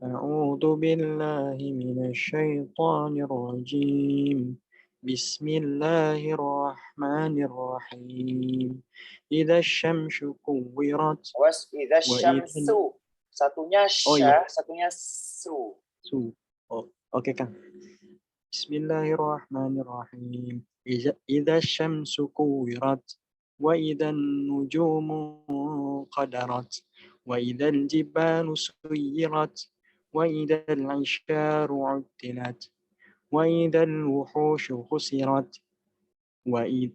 أعوذ بالله من الشيطان الرجيم بسم الله الرحمن الرحيم إذا الشمس كورت Was idza وإذا syamsu. Satunya Oh iya, syah, satunya su. Oh, oke Kang. Bismillahirrahmanirrahim. إذا الشمس كورت وإذا النجوم قدرت وإذا الجبال سيرت وإذا العشار عطلت وإذا الوحوش حشرت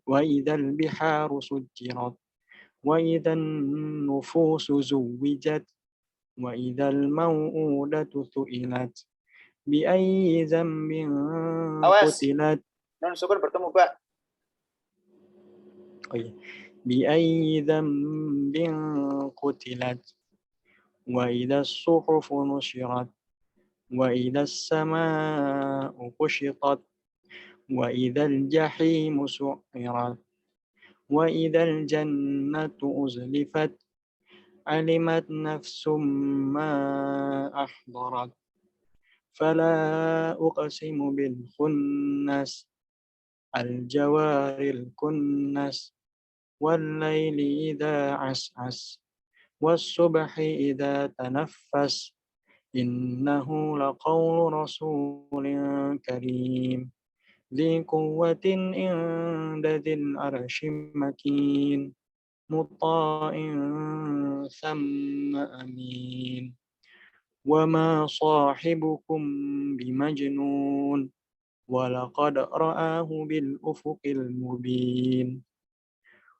وإذا البحار سجرت وإذا النفوس زوجت وإذا الموءودة سئلت بأي ذنب Awas. قتلت Nun sukun bertemu ba. Oh iya. بأي ذنب قتلت وإذا الصحف نشرت وإذا السماء كشطت وإذا الجحيم سعرت وإذا الجنة أزلفت علمت نفس ما أحضرت فلا أقسم بالخنس الجوار الكنس والليل إذا عسعس والصبح إذا تنفس إنه لقول رسول كريم ذي قوة عند ذي العرش مكين مطاع ثم أمين وما صاحبكم بمجنون ولقد رآه بالأفق المبين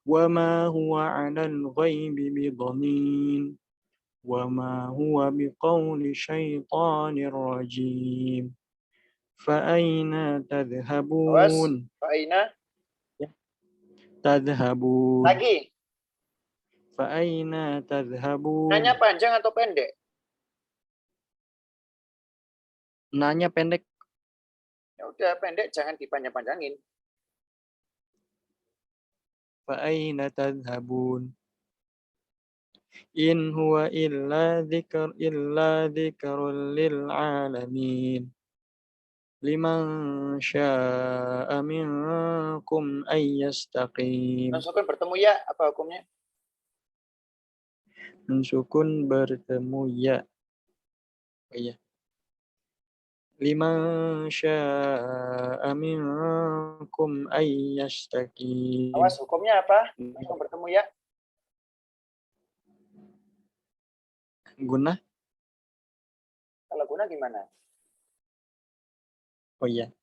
وما هو على الغيب بضنين وما هو بقول شيطان رجيم فأين Awas. تذهبون Fa'ina. تذهبون Lagi. فأين تذهبون Nanya panjang atau pendek? Nanya pendek. Ya udah pendek, jangan dipanjang-panjangin. فأين تذهبون إن هو إلا ذكر للعالمين لمن شاء منكم أن يستقيم Nun sukun bertemu ya, apa hukumnya? Sukun bertemu ya. Oh iya. Liman sya'a minkum ay yastaqim. Awas, hukumnya apa? Nun sukun bertemu ya. Guna? Kalau guna gimana? Oh iya.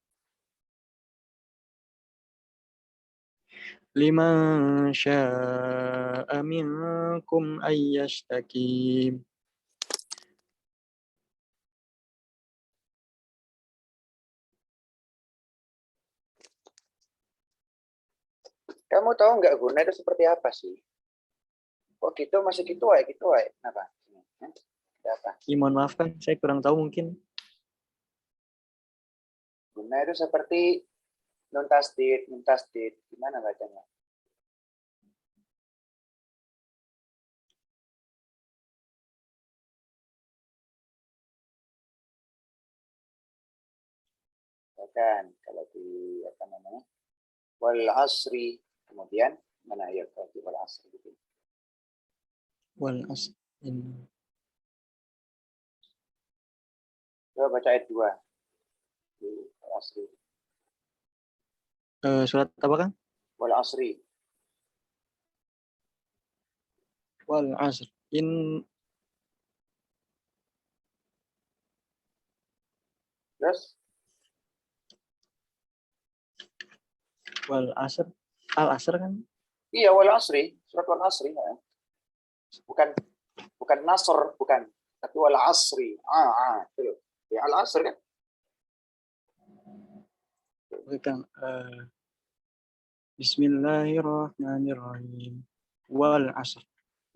Liman sya'a minkum ay yastaqim. Kamu tahu nggak guna itu seperti apa sih? Oh gitu, masih gitu wae, gitu wae. Kenapa? Ada apa? Mohon maaf kan, saya kurang tahu mungkin. Guna itu seperti nun tasdid. Gimana bacanya? Ya kan, kalau di apa namanya? Wal asri. Kemudian mana ayat tadi wal asri gitu. Wal as Coba baca ayat 2 di wal asri. Surat apa kan? Wal asri. Wal asr. Terus Wal asr. Al asr kan? iya wal asri, surat wal asri ya. Bukan nasr, bukan, tapi wal asri. Itu. Ya al asr kan? Oke Kang. Bismillahirrahmanirrahim. Wal asr.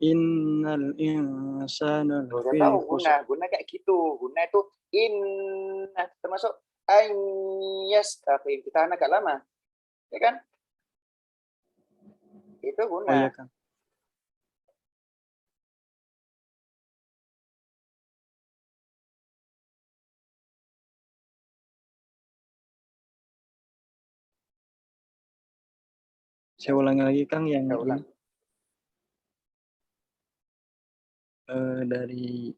Innal insana Udah lafi tahu khusr. guna kayak gitu. Guna itu inna termasuk ayyastaqim. Kita agak lama, ya kan? Itu Oh iya guna. Kang. Saya ulangi lagi Kang yang Saya ulang. dari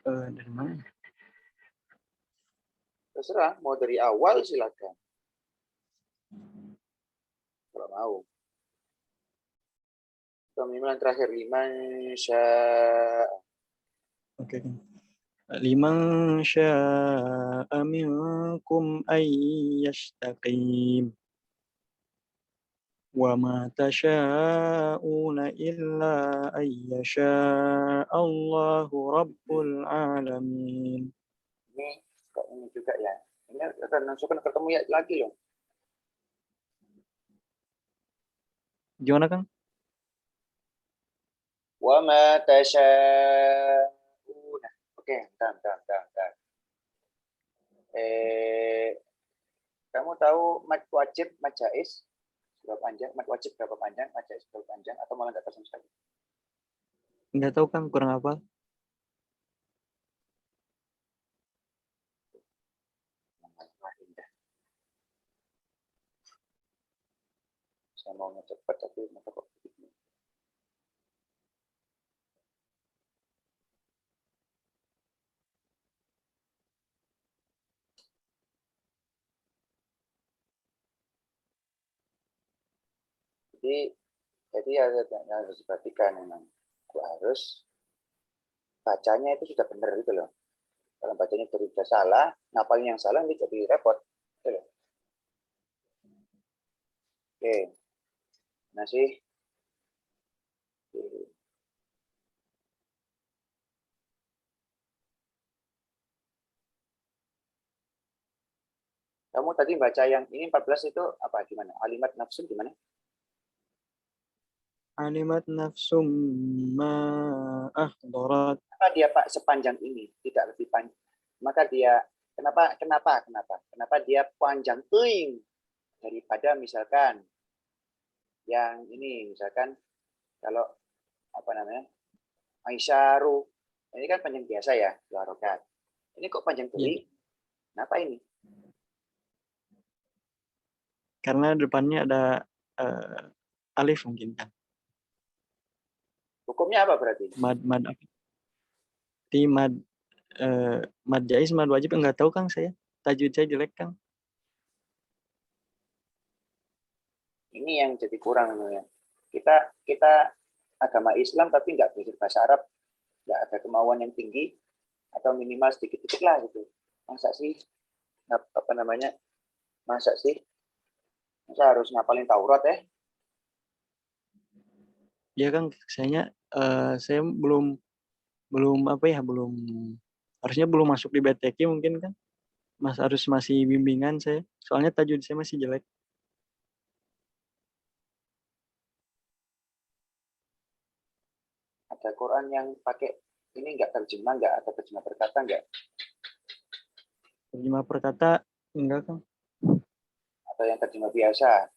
dari mana? Terserah, mau dari awal silakan. Kalau mau. Pemilihan terakhir liman Oke. Liman syaa minkum ay yastaqim. Wa ma tasyauna illa ay yasha Allahu rabbul alamin. ini kok ini juga ya. Ini akan langsung ketemu ya lagi loh. Gimana Kang? Wa ma tasyauna. Oke, bentar. Kamu tahu mad wajib, mad jaiz berapa panjang? Mad wajib berapa panjang? Mad jaiz berapa panjang? Atau malah nggak tahu sama sekali? Nggak tahu Kang, kurang apa? Saya mau cepat tapi mata kok begini. Jadi harus diperhatikan memang. Harus bacanya itu sudah benar gitu loh. Kalau bacanya sudah salah, ngapalin yang salah ini jadi repot. Gitu loh. Oke. Masih. Kamu tadi baca yang ini 14 itu apa gimana? Alimat nafsu gimana? Alimat nafsum ma ahdarat. Kenapa dia Pak sepanjang ini tidak lebih panjang? Maka dia kenapa dia panjang teing daripada misalkan yang ini misalkan kalau apa namanya Aisyaru ini kan panjang biasa ya 2 rakaat. Ini kok panjang teing? Kenapa ini? Karena depannya ada alif mungkin kan. Hukumnya apa berarti? Mad apa? Di mad jaiz, mad wajib enggak tahu Kang saya. Tajwid saya jelek Kang. Ini yang jadi kurang ya. Kita agama Islam tapi nggak belajar bahasa Arab, nggak ada kemauan yang tinggi atau minimal sedikit-sedikit lah gitu. Masa sih apa namanya? Masa harus ngapalin Taurat ya? Ya Kang, saya belum apa ya, harusnya belum masuk di BTQ mungkin kan. Masih bimbingan saya. Soalnya tajwid saya masih jelek. Ada Quran yang pakai ini nggak terjemah nggak atau terjemah berkata nggak? Terjemah perkata enggak Kang. Atau yang terjemah biasa?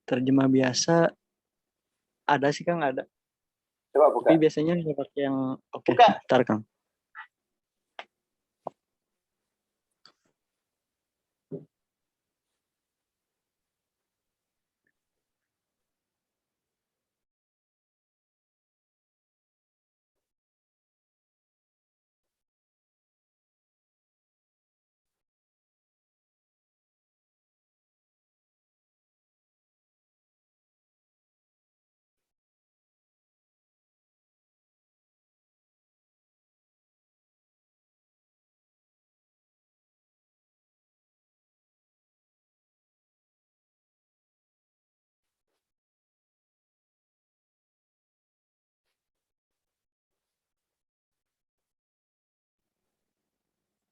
Terjemah biasa ada sih Kang, ada. Coba buka. Tapi biasanya nggak pakai yang oke. Buka. Bentar Kang.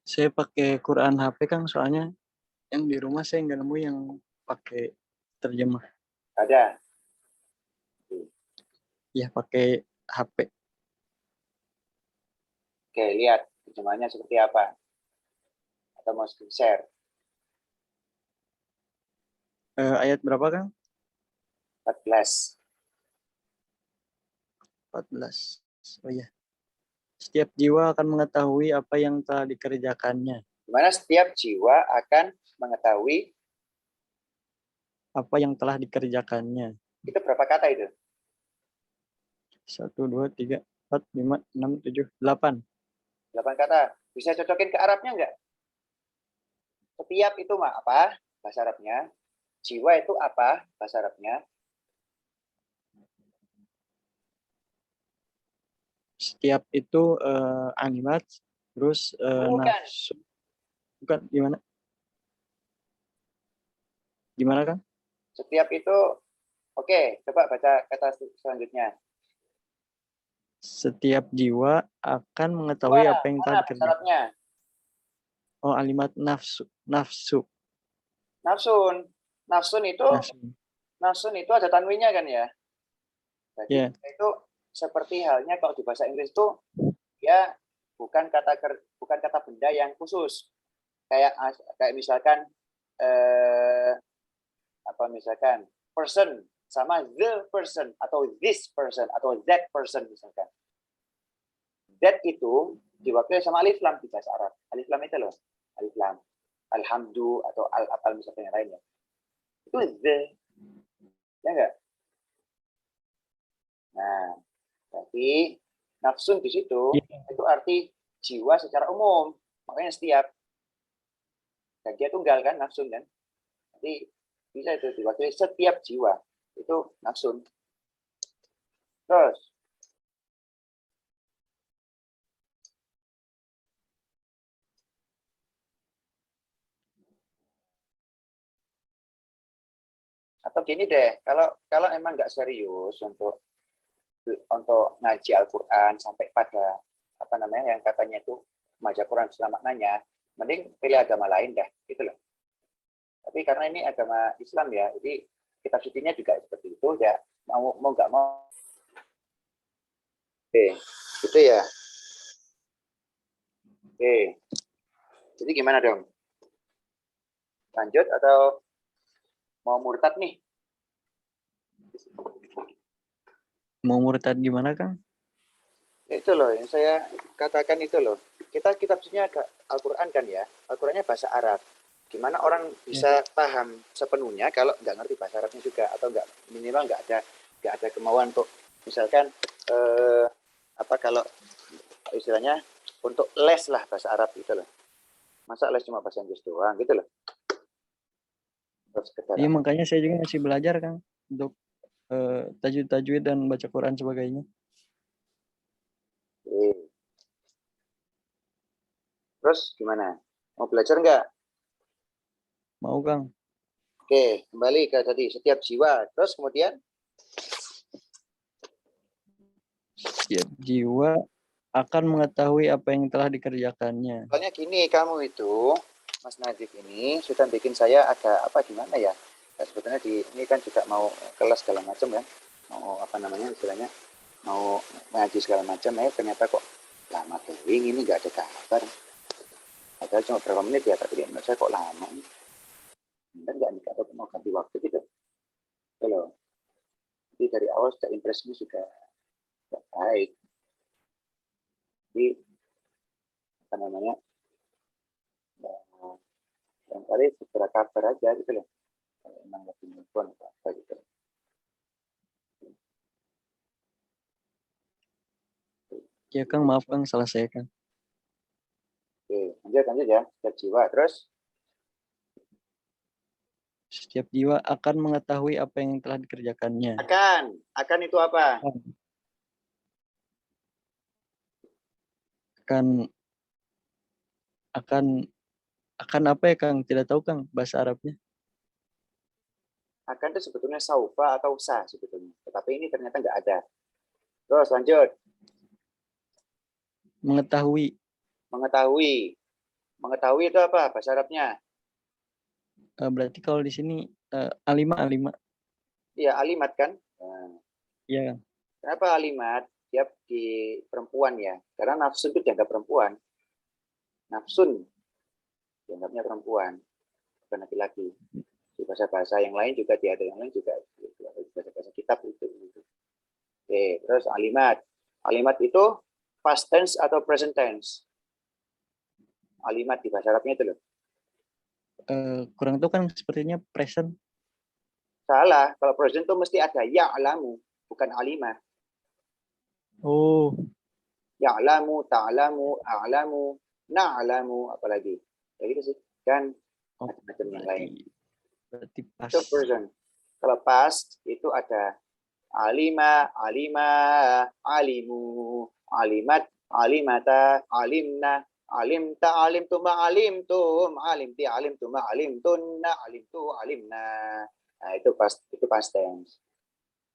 Saya pakai Quran HP Kang, soalnya yang di rumah saya nggak nemu yang pakai terjemah. Ada. Ya pakai HP. Oke, lihat terjemahnya seperti apa. Atau mau screen share. Ayat berapa Kang? 14. 14. Oh iya. Setiap jiwa akan mengetahui apa yang telah dikerjakannya. Di mana setiap jiwa akan mengetahui Apa yang telah dikerjakannya. itu berapa kata itu? 1, 2, 3, 4, 5, 6, 7, 8. 8 kata. Bisa cocokin ke Arabnya enggak? Setiap itu mah apa? Bahasa Arabnya. Jiwa itu apa? Bahasa Arabnya. Setiap itu animat, terus Bukan. nafsu. Bukan, gimana? Gimana, Kang? Setiap itu, oke, coba baca kata selanjutnya. Setiap jiwa akan Jiwa, mengetahui apa yang telah mana bahasa dikerjakan. Arabnya? Oh, alimat nafsu. Nafsu. Nafsun. Nafsun itu, Nafsu. nafsun itu ada tanwinnya kan ya? Jadi Ya, itu seperti halnya kalau di bahasa Inggris itu ya bukan kata benda yang khusus. Kayak misalkan apa misalkan person sama the person atau this person atau that person misalkan. That itu diwakili sama alif lam di bahasa Arab. Alif lam itu loh. Alif lam. Alhamdu atau al-apal misalkan yang lainnya. Itu the. Ya enggak? Nah, tapi nafsun di situ ya. itu arti jiwa secara umum. Makanya setiap dan dia tunggal kan nafsun kan. Jadi bisa itu diwakili setiap jiwa itu nafsun. Terus atau gini deh, kalau emang nggak serius untuk ngaji Al-Quran sampai pada apa namanya yang katanya itu membaca Quran selama maknanya, mending pilih agama lain dah, gitu loh. Tapi karena ini agama Islam ya, jadi kitab sucinya juga seperti itu ya, mau nggak mau. Oke, gitu ya. Oke, jadi gimana dong? Lanjut atau mau murtad nih? Mau murtad gimana, Kang? Itu loh yang saya katakan itu loh. Kita kitab sucinya Al-Quran kan ya, Al-Qurannya bahasa Arab. Gimana orang Ya. bisa paham sepenuhnya kalau nggak ngerti bahasa Arabnya juga atau nggak minimal nggak ada kemauan untuk misalkan apa kalau istilahnya untuk les lah bahasa Arab gitu loh. Masa les cuma bahasa Inggris doang gitu loh. Terus Iya, makanya saya juga masih belajar, Kang, untuk tajwid-tajwid dan baca Quran sebagainya. Terus gimana? Mau belajar nggak? Mau, Kang? Oke, kembali ke tadi setiap jiwa. Terus kemudian Setiap jiwa akan mengetahui apa yang telah dikerjakannya. soalnya gini, kamu itu Mas Nadif ini sudah bikin saya agak apa gimana ya? Ya sebetulnya ini kan juga mau kelas segala macam ya, mau apa namanya istilahnya, mau ngaji segala macam ya ternyata kok lama kering ini nggak ada kabar. Padahal cuma berapa menit ya, tapi menurut saya kok lama. Dan nggak nih atau mau ganti waktu gitu. Kalau jadi dari awal sudah impresinya sudah baik. Jadi apa namanya? Ya, yang kali segera kabar aja gitu loh. Kalau emang lagi nelfon atau apa gitu. Ya, Kang, maaf, Kang, salah saya, Kang. Oke, lanjut ya. Setiap jiwa. Terus Setiap jiwa akan mengetahui apa yang telah dikerjakannya. akan itu apa? Akan akan akan apa ya, Kang? Tidak tahu, Kang, bahasa Arabnya. Akan itu sebetulnya saufa atau sa sebetulnya. Tetapi ini ternyata nggak ada. Terus lanjut. Mengetahui. Mengetahui. Mengetahui itu apa bahasa Arabnya? Berarti kalau di sini alima. Iya, alimat kan? Nah, Iya, Kang. kenapa alimat? Dia di perempuan ya. Karena nafsun itu dianggap perempuan. Nafsun dianggapnya perempuan, bukan laki-laki. Di bahasa-bahasa yang lain juga ada yang lain juga bahasa-bahasa kitab itu. Oke, terus alimat. Alimat itu past tense atau present tense? Alimat di bahasa Arabnya itu loh. Kurang tahu kan sepertinya present. Salah, kalau present itu mesti ada ya'lamu, bukan alimat. Oh, Ya'lamu, ta'lamu, a'lamu, na'lamu, apalagi. Ya gitu sih. Dan oh macam-macam yang lain. berarti pas. Itu present. Kalau past itu ada alima, alima, alimu, alimat, alimata, alimna, alimta, alimtuma, alimtum, alimti, alimtuma, alimtunna, alimtu, alimna. Nah, itu past tense.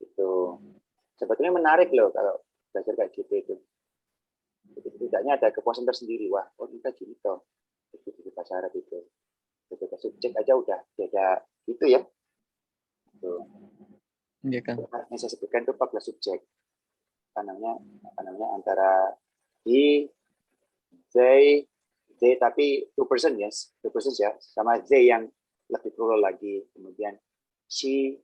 Itu sebetulnya menarik loh kalau belajar kayak gitu itu. Tidaknya ada kepuasan tersendiri. Wah, oh kita gini toh. Itu di bahasa Arab itu. Ketika subjek aja udah beda gitu ya. Tuh. Iya kan. Yang saya sebutkan itu 14 subjek. Apa namanya antara he, they tapi 2% yes, 2% ya, sama they yang lebih plural lagi, kemudian she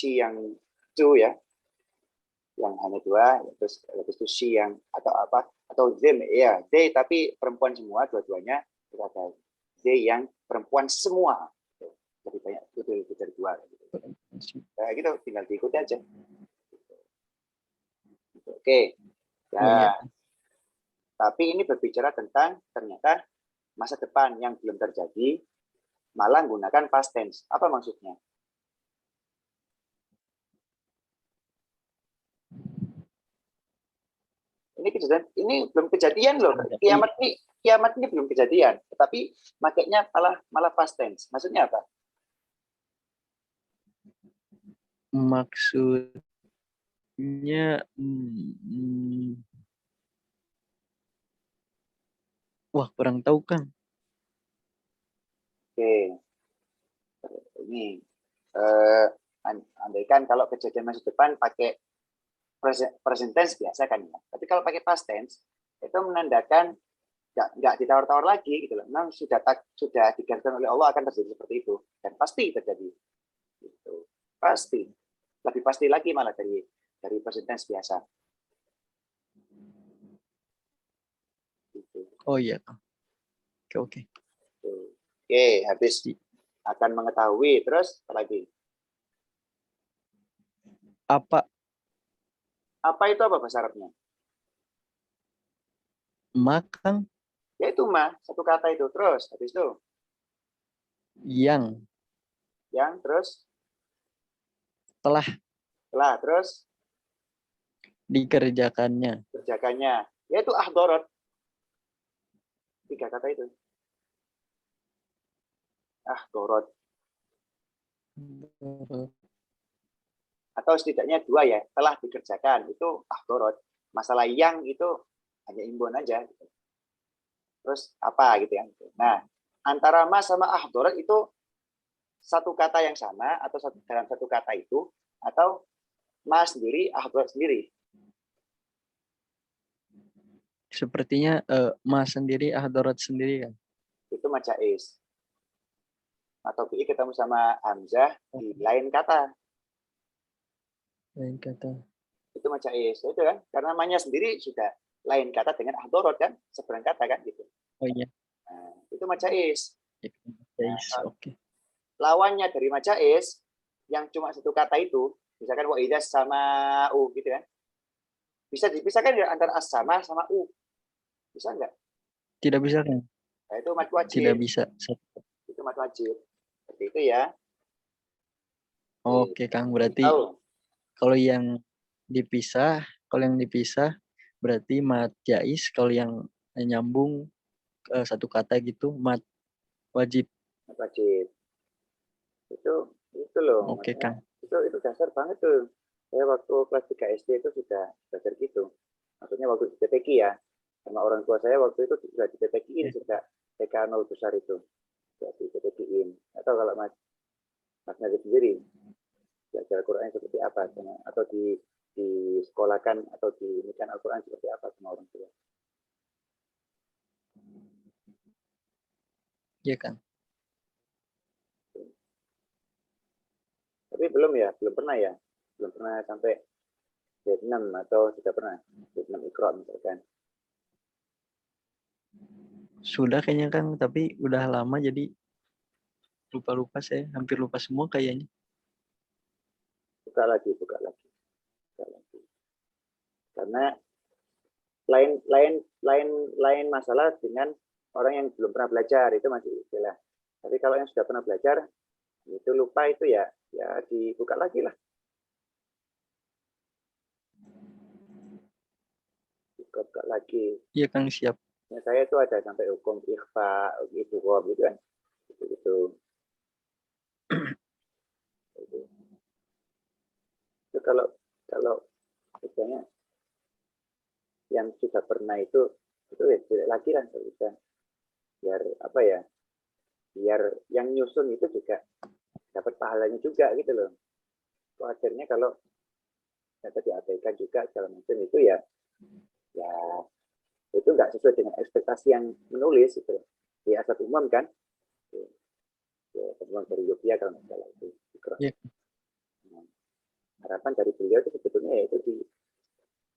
yang two ya, yang hanya dua, terus habis itu she yang atau them ya, they tapi perempuan semua dua-duanya, terus ada they yang perempuan semua, lebih banyak lebih dari dua. Nah, gitu tinggal diikuti aja. Oke. Ya. Oh, iya. Tapi ini berbicara tentang ternyata masa depan yang belum terjadi, malah menggunakan past tense. Apa maksudnya? Ini belum kejadian loh. Kiamat ini belum kejadian, tetapi makanya malah past tense. Maksudnya apa? Maksudnya wah, kurang tahu kan. Oke. Ini andaikan kalau kejadian masa depan pakai present tense biasa kan ya. Tapi kalau pakai past tense itu menandakan nggak ditawar-tawar lagi gitu loh. Memang sudah digariskan oleh Allah akan terjadi seperti itu dan pasti terjadi. Gitu. Pasti. Lebih pasti lagi malah dari present tense biasa. Gitu. Oh iya. Oke. Oke, habis akan mengetahui terus apa lagi? Apa itu apa bahasa Arabnya? Makan. Ya itu satu kata itu. Terus habis itu Yang terus telah terus dikerjakannya. kerjakannya. Yaitu ahdorat. 3 kata itu. Ahdorat. Atau setidaknya 2 ya, telah dikerjakan. Itu ahdorat. Masalah yang itu hanya imbon aja. Gitu. Terus apa gitu ya. Nah, antara mas sama ahdorat itu satu kata yang sama atau dalam satu kata itu, atau mas sendiri, ahdorat sendiri. Sepertinya mas sendiri, ahdorat sendiri kan. Itu majais. Atau bi ketemu sama hamzah di lain kata. Lain kata. Itu majais. Itu kan, karena namanya sendiri sudah lain kata dengan ahdorat kan, seberang kata kan gitu. Oh iya. Nah, itu majais. Nah, oke. Lawannya dari majais yang cuma satu kata itu, misalkan wa idza sama u gitu kan. Bisa dipisahkan antara as-sama sama u. Bisa enggak? Tidak bisa kan? Nah, itu mad wajib. Tidak bisa. Itu mad wajib. Seperti itu ya. Oke, Kang. Berarti kalau yang dipisah berarti mad jais. Kalau yang nyambung satu kata gitu, mad wajib. Mad wajib. Itu loh. Oke, Kang. Itu dasar banget tuh. Saya waktu kelas 3 SD itu sudah belajar gitu. Maksudnya waktu di TPQ ya. Sama orang tua saya waktu itu sudah di TPQ-in sejak TK 0 besar itu. Sudah di TPQ-in. Atau kalau Mas Najib sendiri belajar Al-Quran seperti apa? Atau di sekolahkan atau diinikan Al-Quran seperti apa sama orang tua? Iya, Kang. Tapi belum pernah sampai grade 6 atau tidak pernah grade 6 Iqra misalkan. Sudah kayaknya Kang, tapi udah lama jadi lupa-lupa saya, hampir lupa semua kayaknya. Buka lagi, buka lagi, buka lagi. Karena lain masalah dengan orang yang belum pernah belajar itu masih istilah. Tapi kalau yang sudah pernah belajar itu lupa itu ya dibuka lagi lah. Buka lagi. Iya Kang, siap. Ya, saya itu ada sampai hukum ikhfa, gitu kan. Itu. Itu kalau misalnya yang sudah pernah itu ya tidak lagi lah bisa biar apa ya, biar yang nyusun itu juga dapat pahalanya juga gitu loh. Akhirnya kalau data diabaikan juga segala macam itu ya itu nggak sesuai dengan ekspektasi yang menulis itu di asal umum kan, ya, umum dari Yogyakarta kalau nggak salah itu. Iya. Nah, harapan dari beliau itu sebetulnya ya itu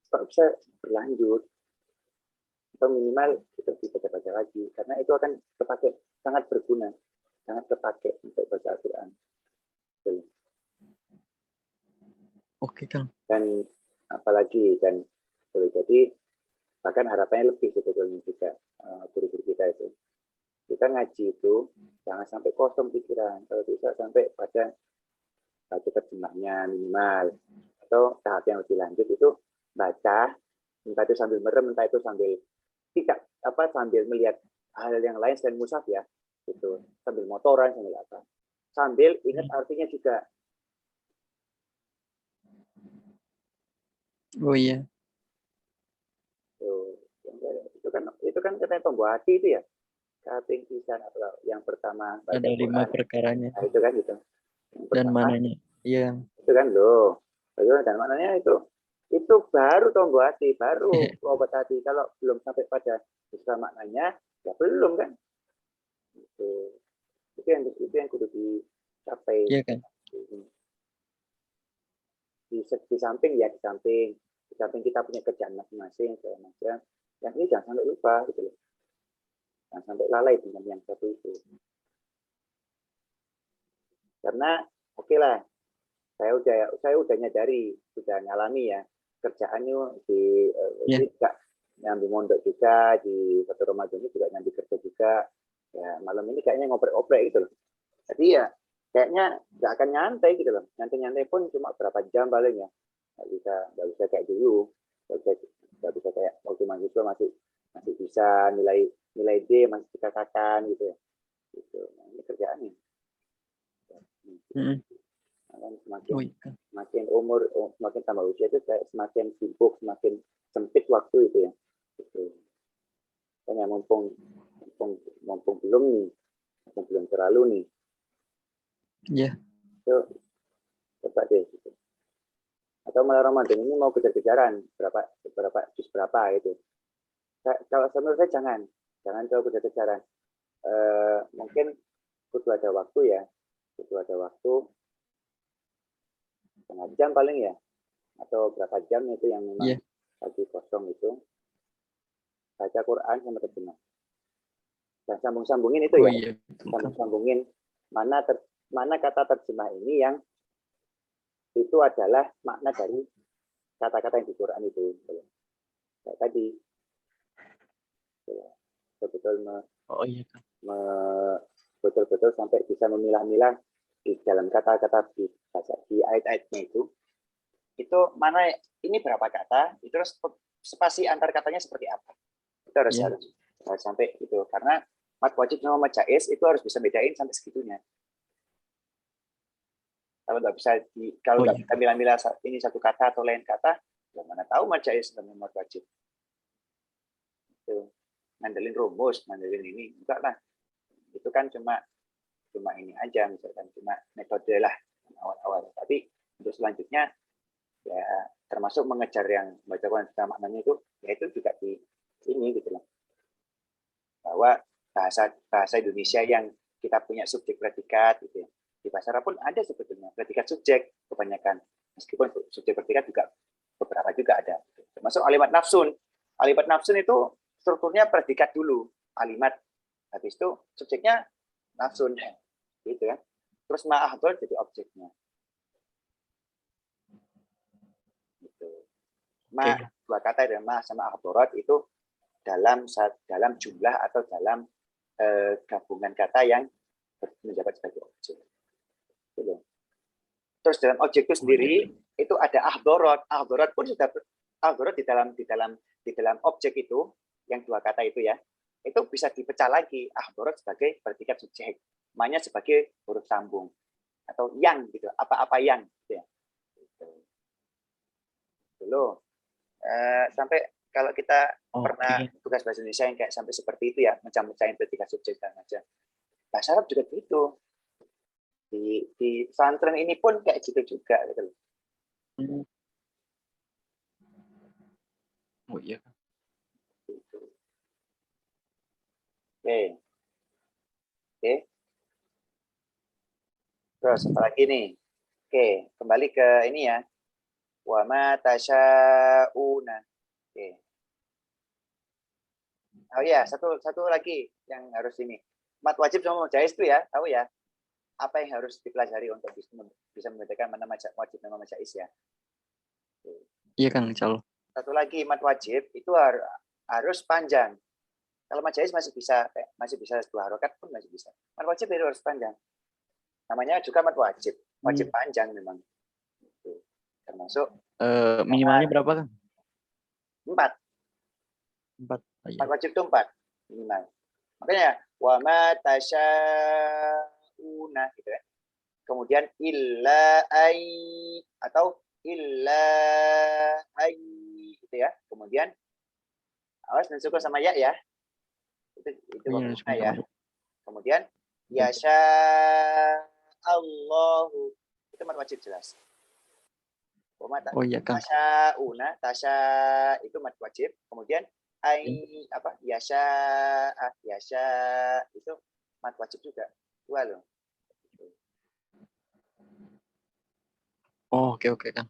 bisa berlanjut atau minimal kita bisa baca lagi karena itu akan terpakai, sangat berguna, sangat terpakai untuk baca Al-Quran. Oke Kang. Dan apalagi dan boleh jadi bahkan harapannya lebih sebetulnya juga guru-guru kita itu. Kita ngaji itu jangan sampai kosong pikiran, kalau bisa sampai pada baca terjemahnya minimal, atau tahap yang lebih lanjut itu baca entah itu sambil merem, entah itu sambil tidak sambil melihat hal yang lain selain mushaf ya, itu sambil motoran sambil apa, sambil ingat artinya juga. Oh iya. Itu kan katanya pembawa hati itu ya, kaping pisan atau yang pertama baca Ada 5 Quran. perkaranya. Nah, itu kan gitu. Dan mananya? Iya. Itu kan loh. Dan mananya itu baru tombol hati, baru obat hati. Kalau belum sampai pada bisa maknanya, ya belum kan. Itu yang kudu dicapai. Iya kan. Di samping kita punya kerjaan masing-masing segala macam. Yang ini jangan sampai lupa gitu loh. Jangan sampai lalai dengan yang satu itu. Karena oke lah, saya udah nyadari, sudah nyalami ya kerjaannya di juga nyambi mondok juga di satu Ramadan ini juga nyambi kerja juga ya, malam ini kayaknya ngoprek-oprek gitu loh. Jadi ya kayaknya nggak akan nyantai gitu loh, nyantai pun cuma berapa jam paling ya, nggak bisa kayak dulu, nggak bisa kayak waktu mahasiswa masih bisa nilai D masih dikatakan gitu ya, gitu. Nah, ini kerjaannya semakin umur, semakin tambah usia itu kayak semakin sibuk, semakin sempit waktu itu ya. Gitu. Karena mumpung belum terlalu nih. Iya. Itu coba deh. Gitu. Atau malah Ramadan ini mau kejar-kejaran berapa gitu. Kalau menurut saya jangan coba kejar-kejaran. Mungkin kudu ada waktu ya, setengah jam paling ya, atau berapa jam itu yang memang lagi kosong itu baca Quran sama terjemah dan sambung-sambungin itu ya, sambung-sambungin mana kata terjemah ini yang itu adalah makna dari kata-kata yang di Quran itu kayak tadi betul-betul sampai bisa memilah-milah di dalam kata-kata di ayat-ayatnya itu mana ini berapa kata, itu terus spasi antar katanya seperti apa, itu harus sampai itu, karena mat wajib sama mat jaiz itu harus bisa bedain sampai segitunya. Kalau nggak bisa kita milah-milah ini satu kata atau lain kata, ya mana tahu mat jaiz dan mat wajib. Itu ngandelin rumus, ngandelin ini enggak lah, itu kan cuma ini aja, misalkan cuma metode lah awal-awal, tapi untuk selanjutnya ya termasuk mengejar yang baca Quran maknanya itu juga di ini gitu loh, bahwa bahasa Indonesia yang kita punya subjek predikat gitu ya, di bahasa Arab pun ada sebetulnya predikat subjek kebanyakan, meskipun subjek predikat juga beberapa juga ada, termasuk alimat nafsun itu strukturnya predikat dulu, kalimat. Habis itu subjeknya nafsun, gitu ya. Terus ma'ahdur jadi objeknya. Gitu. Ma, Oke. dua kata ya, ma sama ahdurat itu dalam jumlah atau dalam gabungan kata yang menjabat sebagai objek. Gitu. Terus dalam objek itu sendiri itu ada ahdorat. Ahdorat pun sudah ahdorat di dalam objek itu yang dua kata itu ya. Itu bisa dipecah lagi ahdorat sebagai predikat subjek, ma-nya sebagai huruf sambung atau yang gitu, apa-apa yang gitu ya. Gitu. Dulu sampai kalau kita pernah tugas bahasa Indonesia yang kayak sampai seperti itu ya, macam-macam predikat subjek dan macam. Bahasa Arab juga gitu. Di pesantren ini pun kayak gitu juga gitu. Oh iya. Gitu. Oke. Oke. Terus apa lagi nih? Oke, kembali ke ini ya. Wa ma tasyauna. Oke. Oh iya, satu lagi yang harus ini. Mat wajib sama mujaiz itu ya, tahu ya? Apa yang harus dipelajari untuk bisa membedakan mana wajib dan mana jaiz ya? Iya Kang, insyaallah. Satu lagi, mat wajib itu harus panjang. Kalau mat jaiz masih bisa 2 harokat pun masih bisa. Mat wajib itu harus panjang. Namanya juga mat wajib. Wajib panjang memang. Itu. Termasuk minimalnya berapa Kang? 4. 4. Oh, iya. Mat wajib itu 4 minimal. Makanya wa ma tasyauna gitu ya. Kemudian illa ai atau illa ai gitu ya. Kemudian awas dan syukur sama ya ya. Itu waktunya ya. Kemudian yasha Allahu itu mat wajib jelas. Oh iya Kang. Tasya itu mat wajib. Kemudian apa yasha itu mat wajib juga. 2 loh. Oh, oke Kang.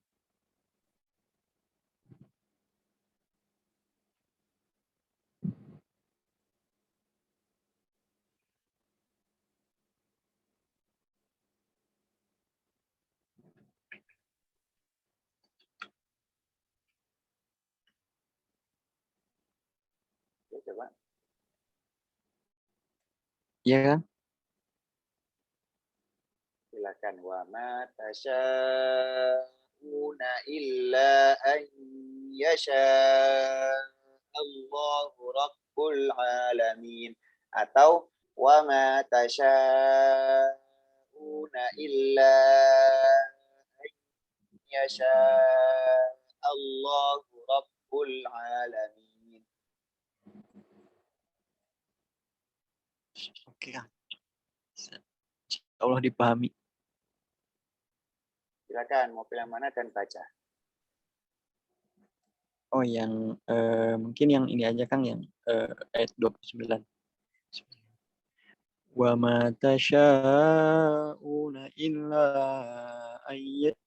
Ya, coba. Iya Kang. Silakan wa ma tasyauna illa an yasha Allahu rabbul alamin atau wa ma tasyauna illa an yasha Allahu rabbul alamin. Oke Kang. Allah dipahami. Silakan mau pilih mana dan baca. Oh, yang mungkin yang ini aja Kang, yang ayat 29. Wa ma tasyauna illa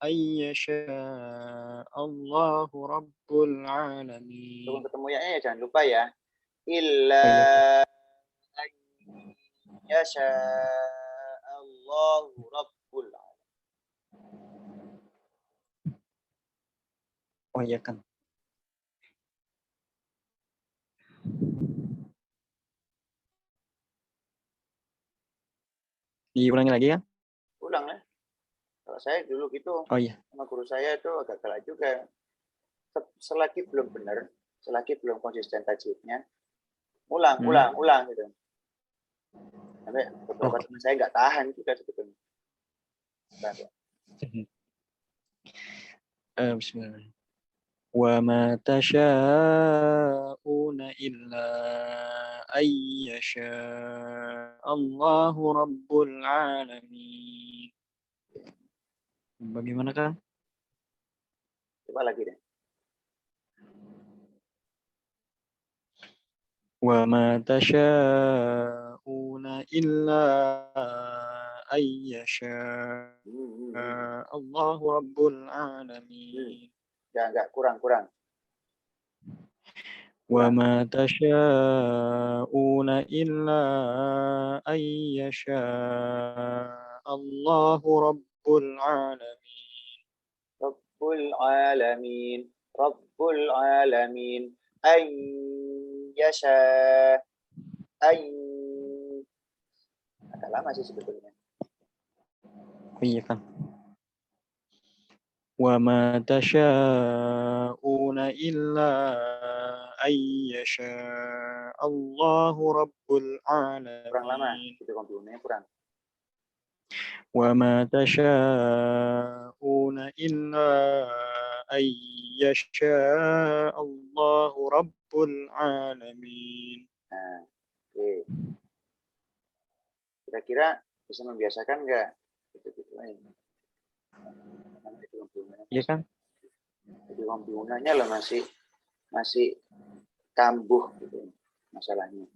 ayyasha Allahu rabbul alamin. Tunggu ketemu ya, jangan lupa ya. Illa yasha Allahu rabbul alamin. Oh iya Kang. Diulangi lagi ya? Ulang ya. Kalau saya dulu gitu, Oh iya. sama guru saya itu agak galak juga. Selagi belum benar, selagi belum konsisten tajwidnya, ulang gitu. Sampai beberapa teman saya nggak tahan juga sebetulnya. Bismillah. Wa ma tasyauna illa ayyasha Allahu rabbul alamin. Bagaimana Kang? Coba lagi deh. Wa ma tasyauna illa ayyasha Allahu rabbul alamin. Enggak, kurang. وما تشاءون إلا أن يشاء الله رب العالمين. Rabbul alamin. Rabbul alamin. Ay yasha. Ay. Agak lama sih sebetulnya. Oh iya kan. وما تشاءون إلا أن يشاء الله رب Kurang lama. العالمين. Itu komputernya kurang. وما تشاءون إلا أن يشاء الله رب العالمين. Nah, oke. Kira-kira bisa membiasakan nggak? Gitu-gitu aja. Iya kan? Jadi komputernya loh masih kambuh gitu masalahnya.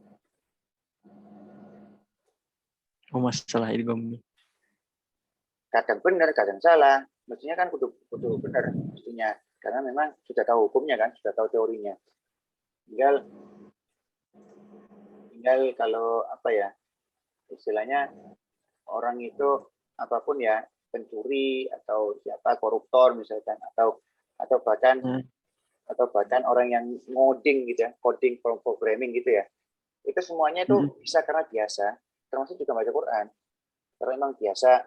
Oh masalah ini Bang. Kadang benar, kadang salah. Mestinya kan kudu benar mestinya. Karena memang sudah tahu hukumnya kan, sudah tahu teorinya. Tinggal kalau apa ya, istilahnya orang itu apapun ya, pencuri atau siapa koruptor misalkan atau bahkan orang yang ngoding gitu ya, coding programming gitu ya. Itu semuanya itu bisa karena biasa, termasuk juga baca Quran. Karena memang biasa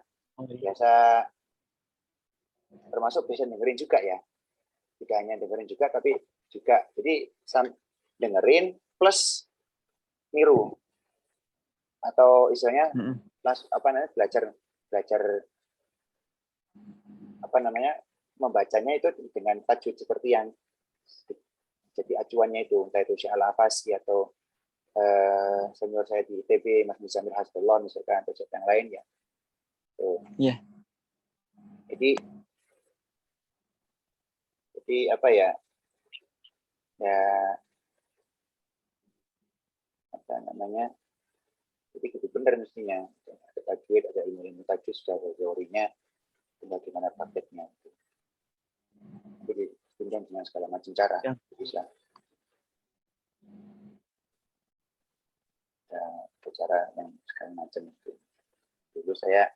termasuk bisa dengerin juga ya. Tidak hanya dengerin juga tapi juga jadi dengerin plus niru atau istilahnya belajar apa namanya membacanya itu dengan tajwid seperti yang jadi acuannya itu, entah itu Syekh Al-Afasi atau senior saya di ITB Mas Muzamil Hasbullah misalkan atau yang lain ya. Iya. Jadi apa ya? Ya apa namanya? Jadi itu benar mestinya. Ada tajwid, ada ilmu tajwid, sudah ada teorinya, tinggal gimana prakteknya. Jadi dengan segala macam cara Ya. bisa. Cara yang segala macam itu. Dulu saya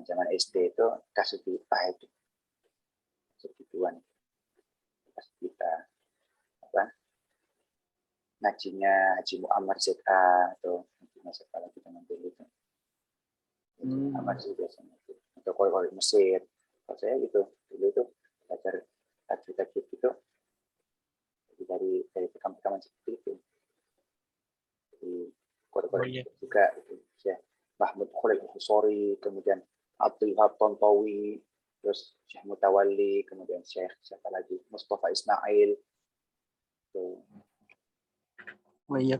zaman SD itu kasih kita itu segituan kasih kita apa ngajinya Haji Muhammad ZA atau ngajinya siapa lagi teman dulu itu Muhammad sih biasanya itu atau koi Mesir. Kalau saya gitu dulu itu belajar tajwid gitu dari rekaman seperti itu. Jadi koi juga itu ya Mahmud Khalil Husori, kemudian Abdul Wahab Tontowi, terus Syekh Mutawalli, kemudian Syekh siapa lagi Mustafa Ismail, tuh. Oh iya.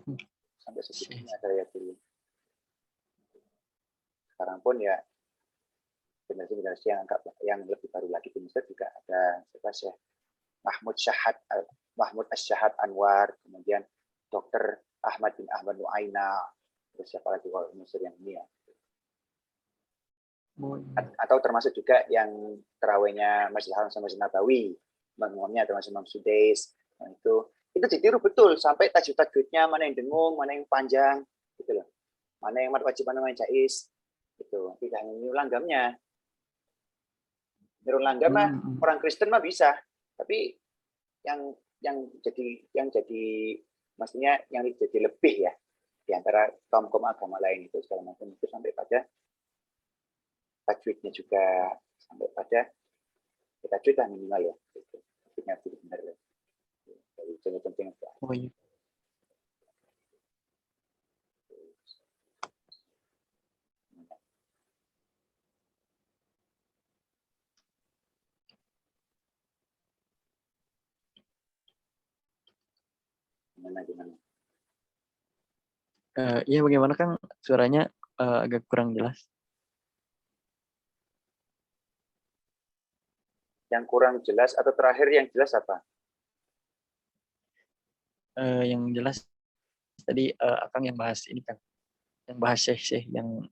Sampai segitunya saya dulu. Sekarang pun ya generasi yang lebih baru lagi di Mesir juga ada siapa Syekh Mahmud Asyahad Anwar, kemudian Dr. Ahmad bin Ahmad Nuaina, terus siapa lagi kalau Mesir yang ini ya. Atau termasuk juga yang terawihnya Masjid Haram sama Masjid Nabawi, imamnya termasuk Imam Sudais, nah, itu ditiru betul sampai tajwid-tajwidnya mana yang dengung, mana yang panjang, gitu loh. Mana yang mad wajib, mana yang jaiz, gitu. Tidak hanya niru langgamnya. Niru langgam mah orang Kristen mah bisa, tapi yang jadi maksudnya yang jadi lebih ya di antara kaum agama lain itu segala macam itu sampai pada tajwidnya juga sampai pada tajwid lah minimal ya tajwidnya benar ya dari jenis penting oh iya. gimana Iya bagaimana kan suaranya agak kurang jelas. yang kurang jelas atau terakhir yang jelas apa? Yang jelas tadi Akang yang bahas ini kan, yang bahas Syekh yang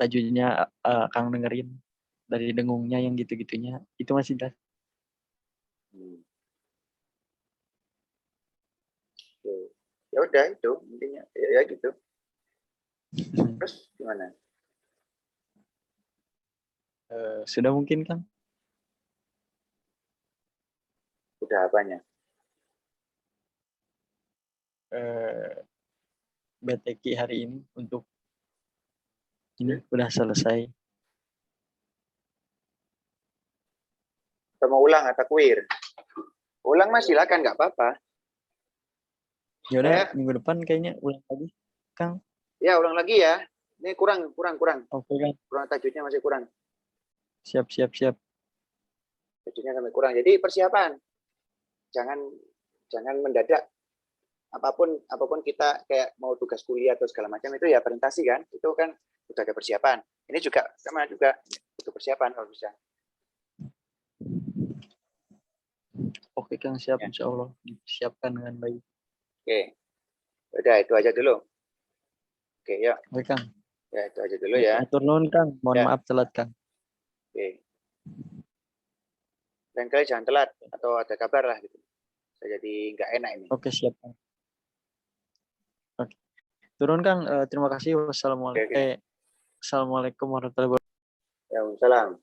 tajwidnya Akang dengerin dari dengungnya yang gitu-gitunya itu masih jelas. Ya udah itu intinya ya gitu. Terus gimana? Sudah mungkin Kang Udah apanya? BTQ hari ini untuk ini udah selesai. Atau mau ulang atau kuir? Ulang mas silakan nggak apa-apa. Ya udah Saya minggu depan kayaknya ulang lagi Kang. ya ulang lagi ya. Ini kurang. Oke Kang. Kurang tajwidnya masih kurang. Siap siap siap. Tajwidnya sampai kurang. Jadi persiapan. Jangan mendadak. Apapun kita kayak mau tugas kuliah atau segala macam itu ya presentasi kan. Itu kan sudah ada persiapan. Ini juga sama juga butuh persiapan kalau bisa. Oke Kang siap Ya. insya Allah disiapkan dengan baik. Oke. Udah itu aja dulu. Oke, ya. Oke Kang. Ya itu aja dulu ya. Atur nuhun Kang. Mohon Ya. maaf telat Kang. Oke. Dan kalian jangan telat atau ada kabar lah gitu. Jadi nggak enak ini. Oke siap Kang. Oke. Turun Kang. Terima kasih. Oke. Assalamualaikum warahmatullahi wabarakatuh. Ya, salam.